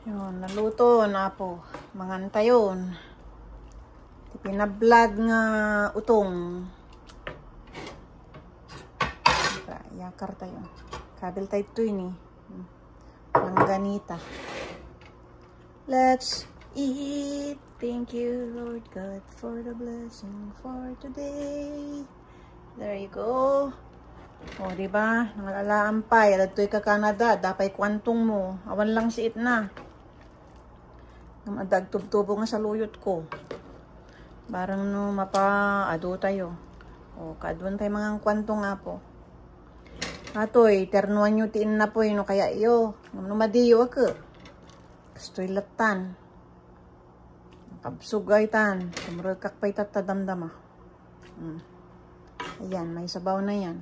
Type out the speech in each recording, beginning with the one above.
Yun, naluto na po. Manganta yun. Pinablad nga utong. Yakar tayo. Kabil tayo ito yun eh. Mangganita. Let's eat. Thank you, Lord God, for the blessing for today. There you go. O, diba? Nangalalampay. Adato'y ka Canada. Dapay kwantong mo. Awan lang siit na. Namadag tubtubo nga sa luyot ko. Barang no mapa-ado tayo. O, kadwan tayo mga kwantong nga po. Atoy, ternuan nyo tiin na po yun. Kaya iyo. Numadiyo ako. Gusto'y latan. Kabsugay tan. Kumuragkak pa'y tatadamdama. Ayan, may sabaw na yan.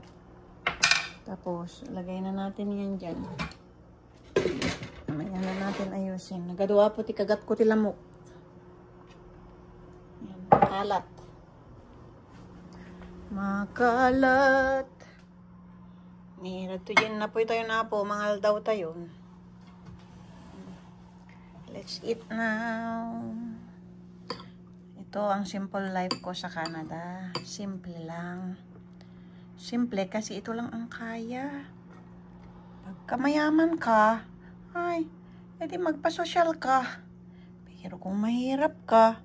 Tapos, lagay na natin yan dyan. Ayan na natin ayusin. Nagaduwa po ti kagat ko ti lamok. Ayan, makalat. Makalat. Nito dyan na po tayo na po. Mangal daw tayo. Let's eat now. Ito ang simple life ko sa Canada. Simple lang. Simple kasi ito lang ang kaya. Pagka mayaman ka, ay, edi magpasosyal ka. Pero kung mahirap ka,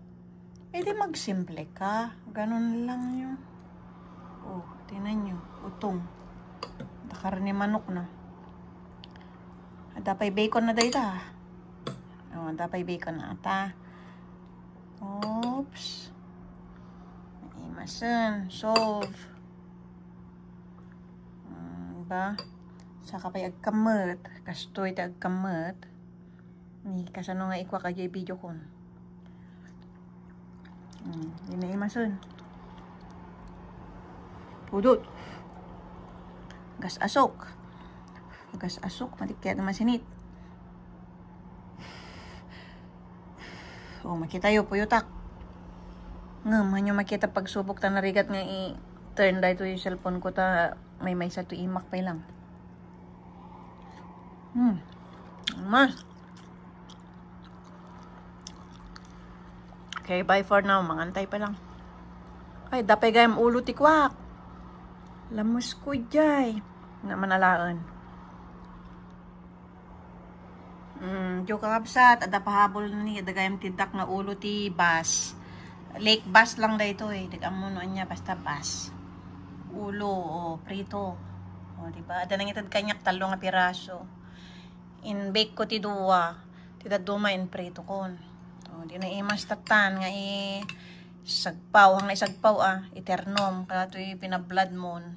edi magsimple ka. Ganun lang yun. Oh, tinan nyo. Utong. Karne manok na. Dapay bacon na dahi ta. Oh, dapay bacon na ata. Oops. Imasan. Solve. Diba? Saka pa'y agkamot. Kastoy ta agkamot. Ni kasano nga ikwa kayo video ko. Yun na imasan. Pudot. Gas asok. Gas asok. Matikya naman sinit. O, makita yung puyutak. Ngaman yung makita pagsubok ta narigat nga i-turn dahito yung cellphone ko ta may sa to imak pa lang. Mas. Okay, bye for now. Mangantay pa lang. Ay, dapay gayam ulo tikwak. Lamos ko jay. Na manalaan. Diyo kakabsat. Ada pahabol na niya. Dagayam tindak na ulo ti bus. Lake bus lang da ito eh. Dagam mo noon niya. Basta bus. Ulo o prito. O diba? Ada nang itad kanyak talo nga piraso. In bake ko ti duwa. Ti daduma in prito kon. O di na imas tatan nga sagpaw. Hang na isagpaw iternom. Kaya ito pinablad mon.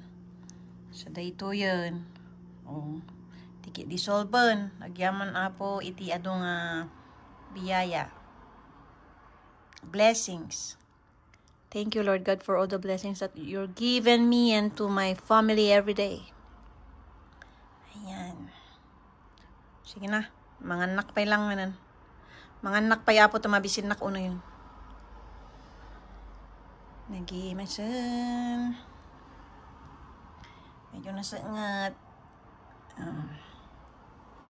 So dayto yun. O. Tiki dissolven. Nagyaman apo iti ado nga biyaya. Blessings. Thank you, Lord God, for all the blessings that you're given me and to my family every day. Ayan. Sige na. Manganak pa lang manan. Manganak pa yapo tumabisin nak uno yun. Nag-iimasan. Medyo nasangat.